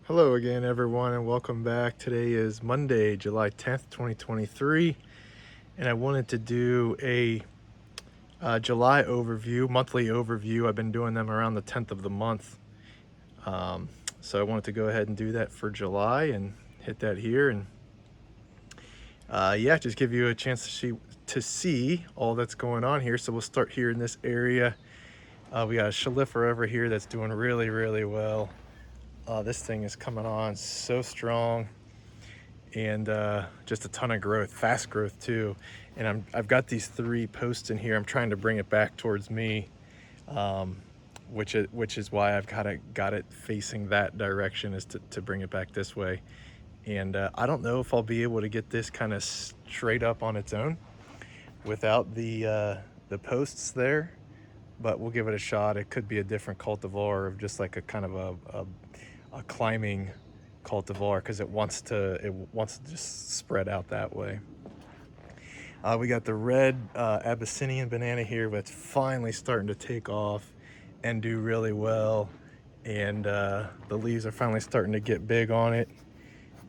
Hello again, everyone, and welcome back. Today is Monday, July 10th, 2023, and I wanted to do a July overview, monthly overview. I've been doing them around the 10th of the month. Um, so I wanted to go ahead and do that for July and hit that here. And yeah, just give you a chance to see all that's going on here. So we'll start here in this area. We got a Shalifer over here that's doing really, really well. This thing is coming on so strong, and just a ton of growth, fast growth too. And I've got these three posts in here. I'm trying to bring it back towards me, um, which is why I've got it facing that direction, is to bring it back this way. And I don't know if I'll be able to get this kind of straight up on its own without the posts there, but we'll give it a shot. It could be a different cultivar of just like a kind of a climbing cultivar, because it wants to just spread out that way. We got the red Abyssinian banana here that's finally starting to take off and do really well, and the leaves are finally starting to get big on it.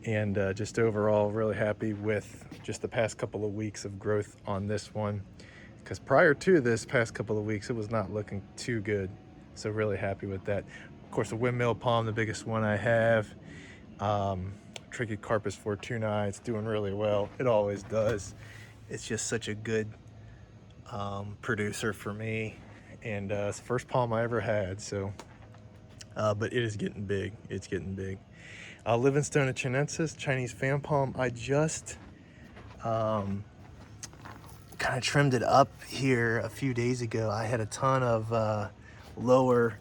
And just overall really happy with just the past couple of weeks of growth on this one, because prior to this past couple of weeks it was not looking too good. So really happy with that. Of course, the windmill palm, the biggest one I have. Trichycarpus fortunae, it's doing really well. It always does. It's just such a good producer for me, and it's the first palm I ever had. So but it is getting big. It's getting big. Livingstone chinensis, Chinese fan palm. I just kind of trimmed it up here a few days ago. I had a ton of lower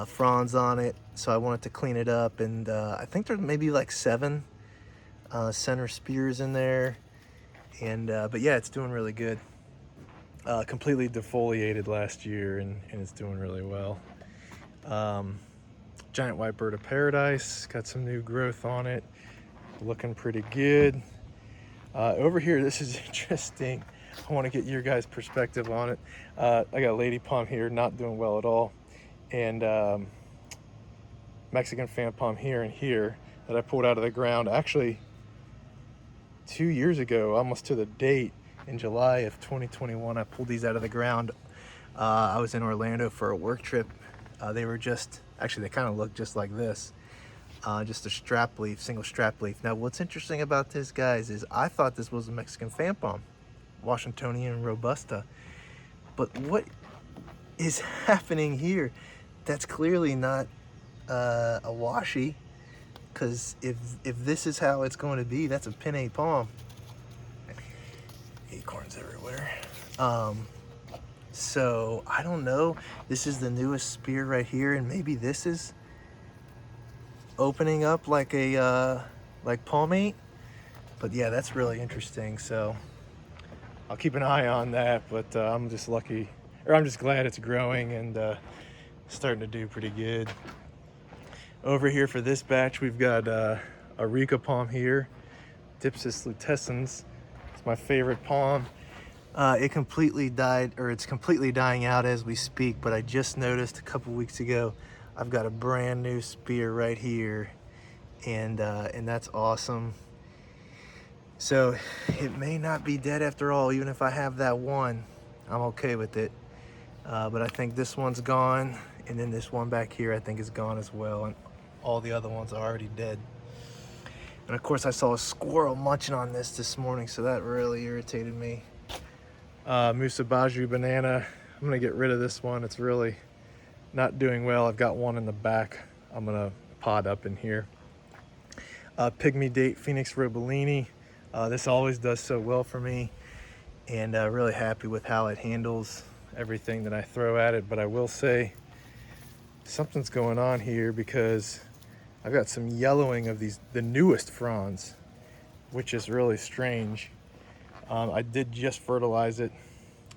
fronds on it, so I wanted to clean it up. And I think there's maybe like 7 center spears in there. And but yeah, it's doing really good. Completely defoliated last year, and it's doing really well. Giant white bird of paradise, got some new growth on it, looking pretty good. Over here, this is interesting. I want to get your guys' perspective on it. I got lady palm here, not doing well at all, and Mexican fan palm here and here that I pulled out of the ground actually 2 years ago, almost to the date. In July of 2021, I pulled these out of the ground. I was in Orlando for a work trip. They were they kind of look just like this. Just a strap leaf, single strap leaf. Now, what's interesting about this, guys, is I thought this was a Mexican fan palm, Washingtonian Robusta. But what is happening here? That's clearly not a washi, because if this is how it's going to be, that's a pinnate palm. Acorns everywhere. So I don't know. This is the newest spear right here, and maybe this is opening up like a like palmate. But yeah, that's really interesting. So I'll keep an eye on that. But I'm just lucky, or I'm just glad it's growing and starting to do pretty good. Over here for this batch, we've got a Rica palm here, Dipsis lutescens. It's my favorite palm. It completely died, or it's completely dying out as we speak, but I just noticed a couple weeks ago I've got a brand new spear right here, and that's awesome. So it may not be dead after all. Even if I have that one, I'm okay with it. But I think this one's gone, and then this one back here I think is gone as well, and all the other ones are already dead. And of course I saw a squirrel munching on this morning, so that really irritated me. Musabaju banana, I'm gonna get rid of this one. It's really not doing well. I've got one in the back I'm gonna pod up in here. Pygmy date Phoenix robellini. This always does so well for me, and really happy with how it handles everything that I throw at it. But I will say something's going on here, because I've got some yellowing of the newest fronds, which is really strange. I did just fertilize it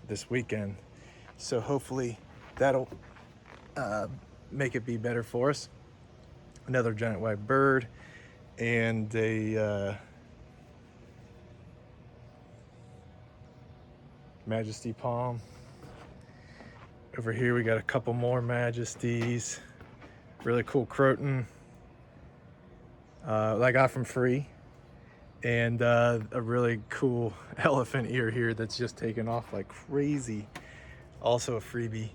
this weekend, so hopefully that'll make it be better for us. Another giant white bird, and a Majesty palm. Over here we got a couple more Majesties. Really cool Croton. that I got from free, and a really cool elephant ear here that's just taken off like crazy. Also a freebie.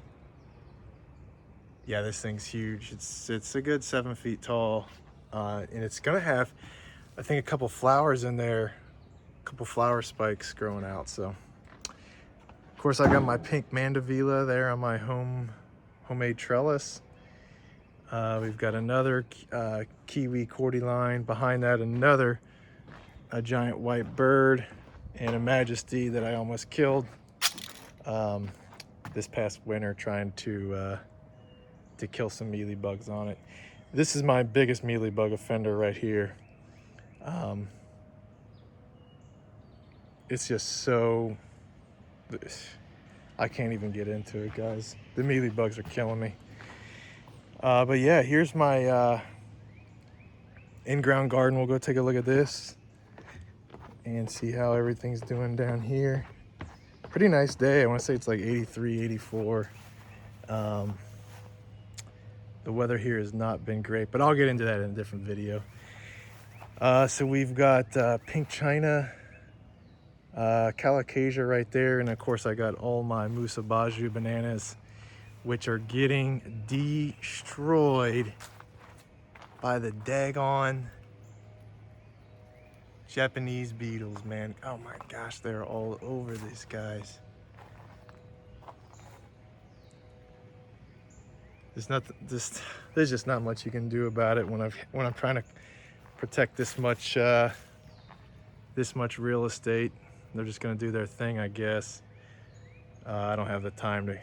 Yeah, this thing's huge. It's a good 7 feet tall, and it's gonna have, I think, a couple flowers in there, a couple flower spikes growing out. So, of course, I got my pink mandevilla there on my homemade trellis. We've got another kiwi cordyline behind that, a giant white bird, and a majesty that I almost killed this past winter trying to kill some mealybugs on it. This is my biggest mealybug offender right here. It's just so, I can't even get into it, guys. The mealybugs are killing me. But yeah, here's my in-ground garden. We'll go take a look at this and see how everything's doing down here. Pretty nice day. I want to say it's like 83, 84. The weather here has not been great, but I'll get into that in a different video. So we've got pink china, calicasia right there, and of course I got all my musabaju bananas, which are getting destroyed by the daggone Japanese beetles, man. Oh my gosh, they're all over these guys. There's just not much you can do about it when I'm trying to protect this much real estate. They're just gonna do their thing, I guess. I don't have the time to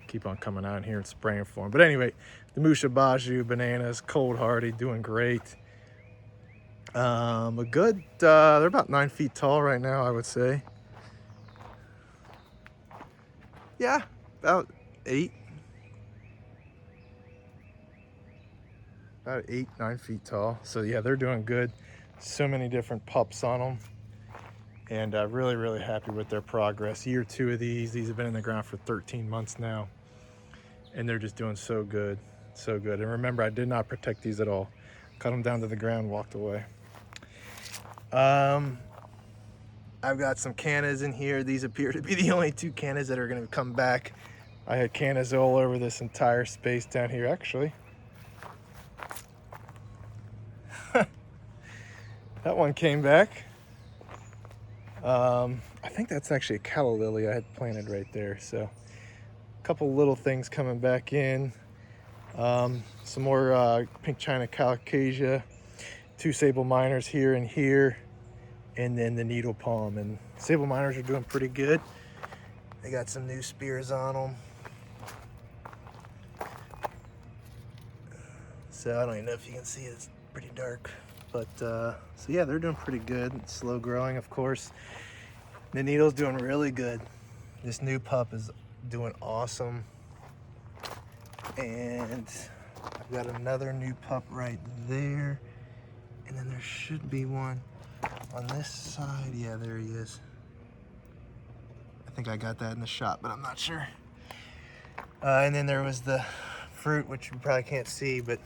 keep on coming out here and spraying for them. But anyway, the musabaju bananas, cold hardy, doing great. A good, they're about 9 feet tall right now, I would say. Yeah, about 8. About 8, 9 feet tall. So yeah, they're doing good. So many different pups on them. And really, really happy with their progress. Year 2 of these have been in the ground for 13 months now. And they're just doing so good, so good. And remember, I did not protect these at all. Cut them down to the ground, walked away. I've got some cannas in here. These appear to be the only 2 cannas that are gonna come back. I had cannas all over this entire space down here, actually. That one came back. I think that's actually a calla lily I had planted right there. So a couple little things coming back in. Some more pink china calicasia, 2 sable minors here and here, and then the needle palm. And sable minors are doing pretty good. They got some new spears on them. So I don't even know if you can see it, it's pretty dark. But so yeah, they're doing pretty good. It's slow growing, of course. The needle's doing really good. This new pup is doing awesome. And I've got another new pup right there. And then there should be one on this side. Yeah, there he is. I think I got that in the shot, but I'm not sure. And then there was the fruit, which you probably can't see, but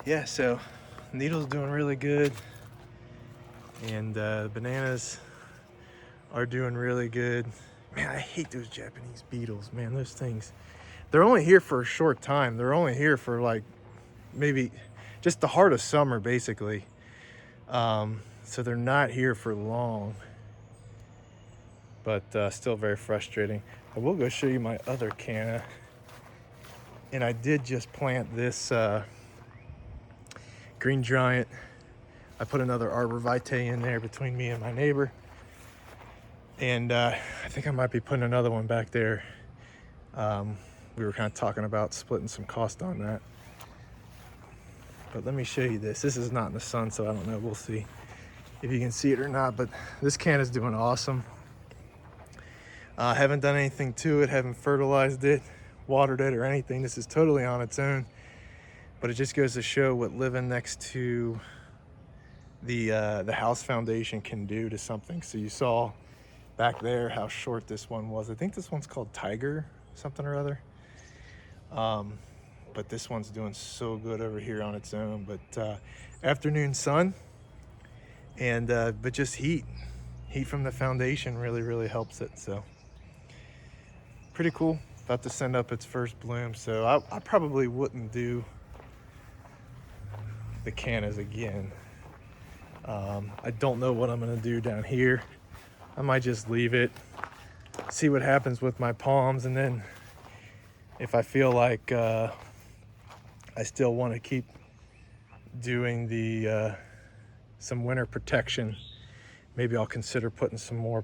yeah, so needle's doing really good. And bananas are doing really good. Man, I hate those Japanese beetles, man. Those things, they're only here for a short time. They're only here for like maybe just the heart of summer, basically. So they're not here for long, but still very frustrating. I will go show you my other canna. And I did just plant this green giant. I put another arbor vitae in there between me and my neighbor. And I think I might be putting another one back there. We were kind of talking about splitting some cost on that. But let me show you this. This is not in the sun, so I don't know. We'll see if you can see it or not. But this can is doing awesome. Haven't done anything to it. Haven't fertilized it, watered it, or anything. This is totally on its own. But it just goes to show what living next to the house foundation can do to something. So you saw back there how short this one was. I think this one's called Tiger, something or other. but this one's doing so good over here on its own. But afternoon sun, and but just heat from the foundation really helps it. So pretty cool. About to send up its first bloom, so I probably wouldn't do the cannas again. I don't know what I'm gonna do down here. I might just leave it, see what happens with my palms, and then if I feel like I still want to keep doing the some winter protection, maybe I'll consider putting some more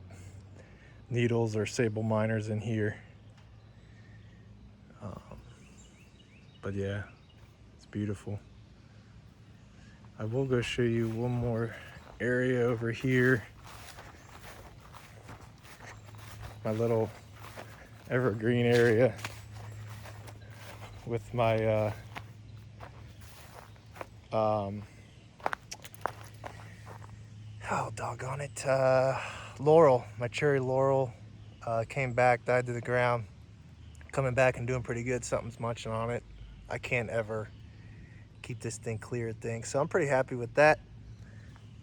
needles or sable miners in here. But yeah, it's beautiful. I will go show you one more area over here. My little evergreen area with my oh doggone it, laurel. My cherry laurel came back, died to the ground. Coming back and doing pretty good. Something's munching on it. I can't ever keep this thing clear of things, so I'm pretty happy with that.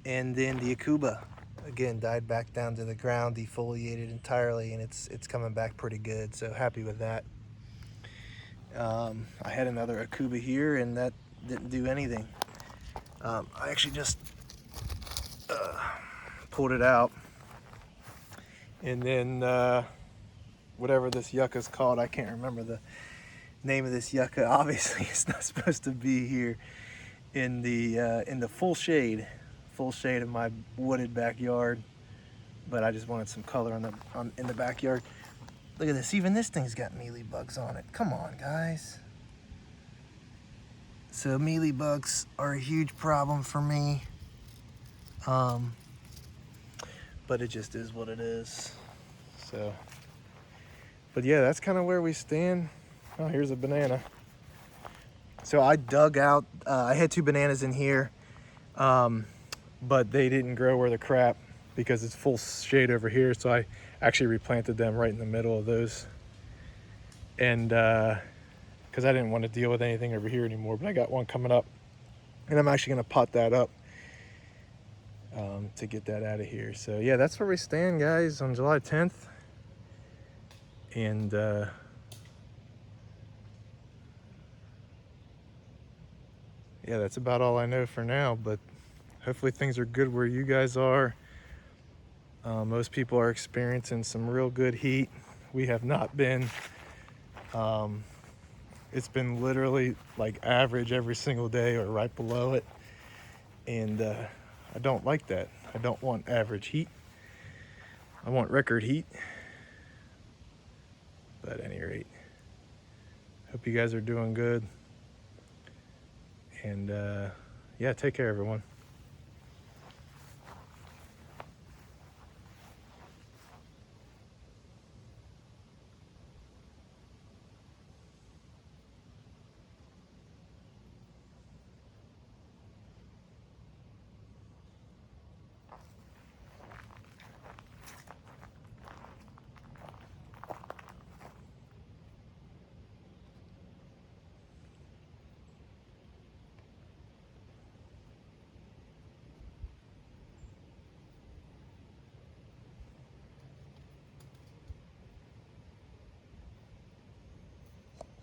And then the Akuba again died back down to the ground, defoliated entirely, and it's coming back pretty good, so happy with that. I had another Akuba here and that didn't do anything. I actually just pulled it out, and then whatever this yucca's called, I can't remember the name of this yucca. Obviously it's not supposed to be here in the full shade of my wooded backyard, but I just wanted some color in the backyard. Look at this, even this thing's got mealy bugs on it. Come on, guys. So mealy bugs are a huge problem for me, but it just is what it is. So, but yeah, that's kind of where we stand. Oh, here's a banana. So I dug out, I had 2 bananas in here, but they didn't grow worth a crap because it's full shade over here. So I actually replanted them right in the middle of those. And because I didn't want to deal with anything over here anymore, but I got one coming up and I'm actually gonna pot that up to get that out of here. So yeah, that's where we stand, guys, on July 10th. And yeah, that's about all I know for now, but hopefully things are good where you guys are. Most people are experiencing some real good heat. We have not been. It's been literally like average every single day or right below it. And I don't like that. I don't want average heat. I want record heat. But at any rate, hope you guys are doing good. And yeah, take care, everyone.